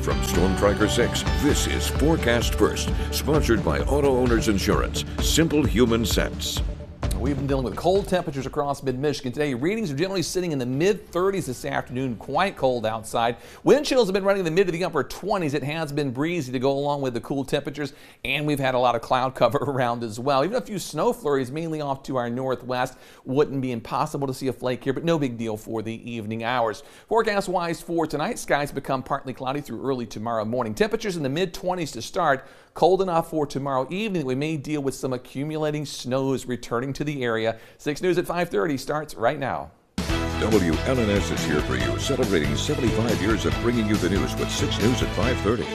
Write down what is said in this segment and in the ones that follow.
From Storm Tracker 6, this is Forecast First, sponsored by Auto Owners Insurance. Simple human sense. We've been dealing with cold temperatures across mid-Michigan today. Readings are generally sitting in the mid-30s this afternoon, quite cold outside. Wind chills have been running in the mid to the upper 20s. It has been breezy to go along with the cool temperatures, and we've had a lot of cloud cover around as well. Even a few snow flurries, mainly off to our northwest. Wouldn't be impossible to see a flake here, but no big deal for the evening hours. Forecast-wise for tonight, skies become partly cloudy through early tomorrow morning. Temperatures in the mid-20s to start. Cold enough for tomorrow evening. We may deal with some accumulating snows returning to the area. 6 News at 5:30 starts right now. WLNS is here for you, celebrating 75 years of bringing you the news with 6 News at 5:30.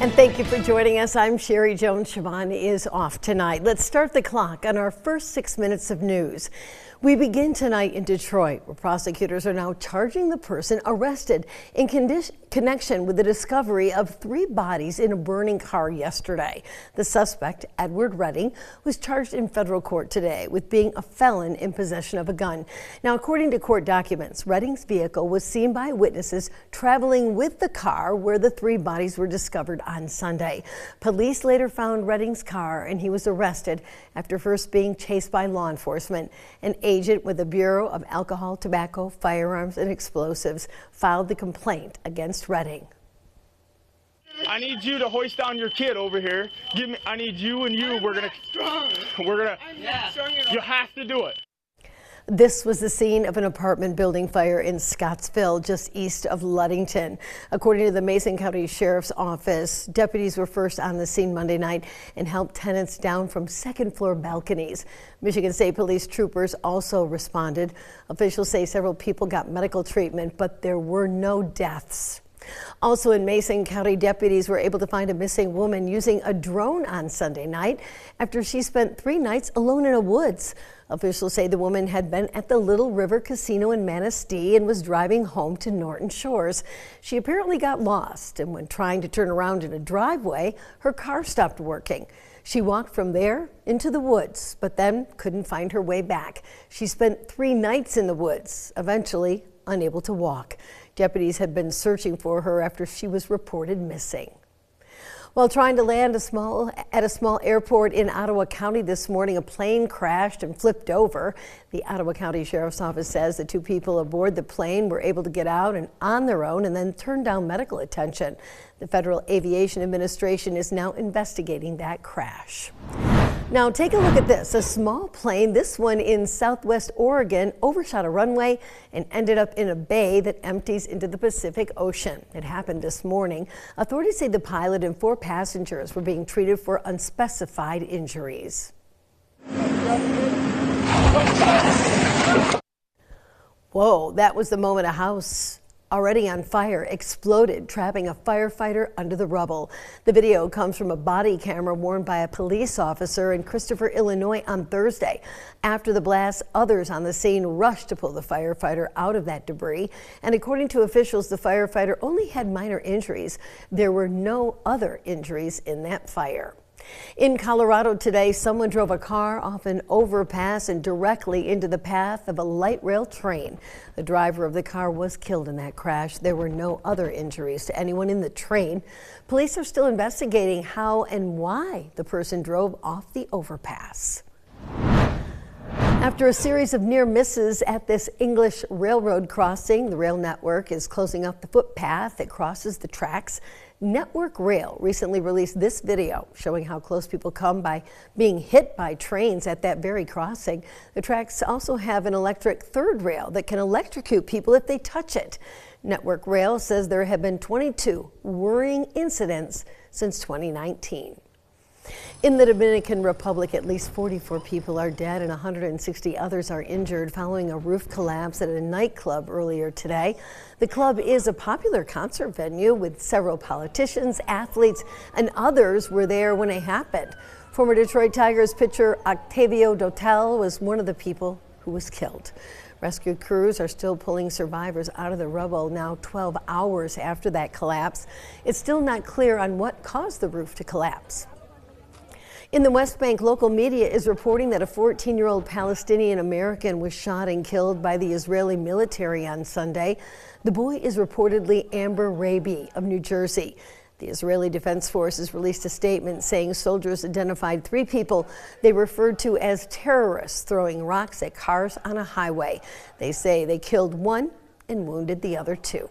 And thank you for joining us. I'm Sherry Jones. Siobhan is off tonight. Let's start the clock on our first 6 minutes of news. We begin tonight in Detroit, where prosecutors are now charging the person arrested in connection with the discovery of 3 bodies in a burning car yesterday. The suspect, Edward Redding, was charged in federal court today with being a felon in possession of a gun. Now, according to court documents, Redding's vehicle was seen by witnesses traveling with the car where the 3 bodies were discovered on Sunday. Police later found Redding's car, and he was arrested after first being chased by law enforcement. An agent with the Bureau of Alcohol, Tobacco, Firearms, and Explosives filed the complaint against Redding. I need you to hoist down your kid over here. I need you and you. We're gonna. You have to do it. This was the scene of an apartment building fire in Scottsville, just east of Ludington. According to the Mason County Sheriff's Office, deputies were first on the scene Monday night and helped tenants down from second-floor balconies. Michigan State Police troopers also responded. Officials say several people got medical treatment, but there were no deaths. Also in Mason County, deputies were able to find a missing woman using a drone on Sunday night after she spent 3 nights alone in the woods. Officials say the woman had been at the Little River Casino in Manistee and was driving home to Norton Shores. She apparently got lost, and when trying to turn around in a driveway, her car stopped working. She walked from there into the woods, but then couldn't find her way back. She spent 3 nights in the woods, eventually unable to walk. Deputies had been searching for her after she was reported missing. While trying to land at a small airport in Ottawa County this morning, a plane crashed and flipped over. The Ottawa County Sheriff's Office says the 2 people aboard the plane were able to get out and on their own and then turn down medical attention. The Federal Aviation Administration is now investigating that crash. Now take a look at this. A small plane, this one in southwest Oregon, overshot a runway and ended up in a bay that empties into the Pacific Ocean. It happened this morning. Authorities say the pilot and 4 passengers were being treated for unspecified injuries. Whoa, that was the moment a house already on fire exploded, trapping a firefighter under the rubble. The video comes from a body camera worn by a police officer in Christopher, Illinois on Thursday. After the blast, others on the scene rushed to pull the firefighter out of that debris. And according to officials, the firefighter only had minor injuries. There were no other injuries in that fire. In Colorado today, someone drove a car off an overpass and directly into the path of a light rail train. The driver of the car was killed in that crash. There were no other injuries to anyone in the train. Police are still investigating how and why the person drove off the overpass. After a series of near misses at this English railroad crossing, the rail network is closing up the footpath that crosses the tracks. Network Rail recently released this video showing how close people come by being hit by trains at that very crossing. The tracks also have an electric third rail that can electrocute people if they touch it. Network Rail says there have been 22 worrying incidents since 2019. In the Dominican Republic, at least 44 people are dead and 160 others are injured following a roof collapse at a nightclub earlier today. The club is a popular concert venue with several politicians, athletes, and others were there when it happened. Former Detroit Tigers pitcher Octavio Dotel was one of the people who was killed. Rescue crews are still pulling survivors out of the rubble now 12 hours after that collapse. It's still not clear on what caused the roof to collapse. In the West Bank, local media is reporting that a 14-year-old Palestinian American was shot and killed by the Israeli military on Sunday. The boy is reportedly Amber Raby of New Jersey. The Israeli Defense Forces released a statement saying soldiers identified 3 people they referred to as terrorists throwing rocks at cars on a highway. They say they killed 1 and wounded the other 2.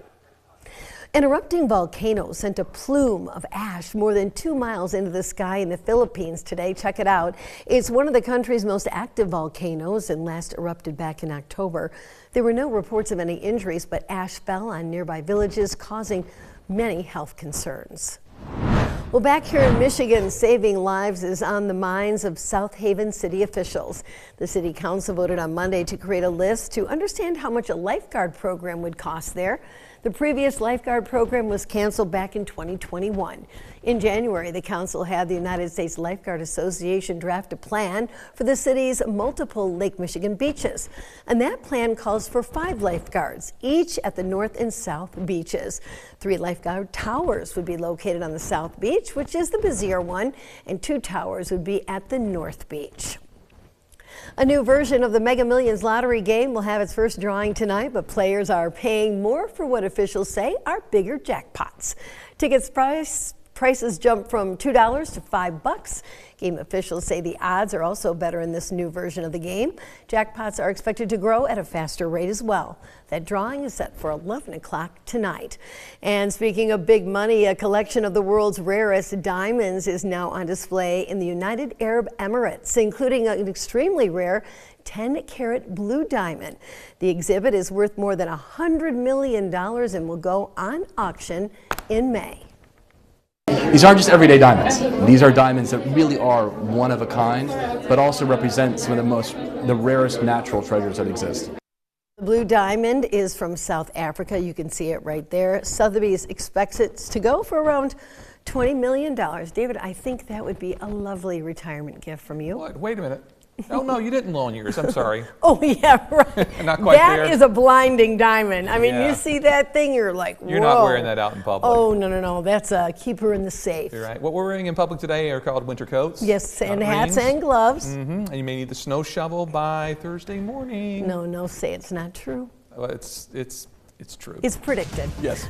An erupting volcano sent a plume of ash more than 2 miles into the sky in the Philippines today. Check it out. It's one of the country's most active volcanoes and last erupted back in October. There were no reports of any injuries, but ash fell on nearby villages, causing many health concerns. Well, back here in Michigan, saving lives is on the minds of South Haven city officials. The city council voted on Monday to create a list to understand how much a lifeguard program would cost there. The previous lifeguard program was canceled back in 2021. In January, the council had the United States Lifeguard Association draft a plan for the city's multiple Lake Michigan beaches. And that plan calls for 5 lifeguards, each at the north and south beaches. 3 lifeguard towers would be located on the south beach, which is the busier one, and 2 towers would be at the north beach. A new version of the Mega Millions lottery game will have its first drawing tonight, but players are paying more for what officials say are bigger jackpots. Tickets prices jump from $2 to $5. Game officials say the odds are also better in this new version of the game. Jackpots are expected to grow at a faster rate as well. That drawing is set for 11 o'clock tonight. And speaking of big money, a collection of the world's rarest diamonds is now on display in the United Arab Emirates, including an extremely rare 10-carat blue diamond. The exhibit is worth more than $100 million and will go on auction in May. These aren't just everyday diamonds. These are diamonds that really are one of a kind, but also represent some of the rarest natural treasures that exist. The blue diamond is from South Africa. You can see it right there. Sotheby's expects it to go for around $20 million. David, I think that would be a lovely retirement gift from you. What? Wait a minute. Oh, no, you didn't loan yours. I'm sorry. Oh, yeah, right. Not quite there. That is a blinding diamond. I mean, Yeah. You see that thing, you're like, whoa. You're not wearing that out in public. Oh, no. That's a keep her in the safe. You're right. What we're wearing in public today are called winter coats. Yes, and hats rings. and gloves. And you may need the snow shovel by Thursday morning. No, say it's not true. Well, it's true. It's predicted. Yes.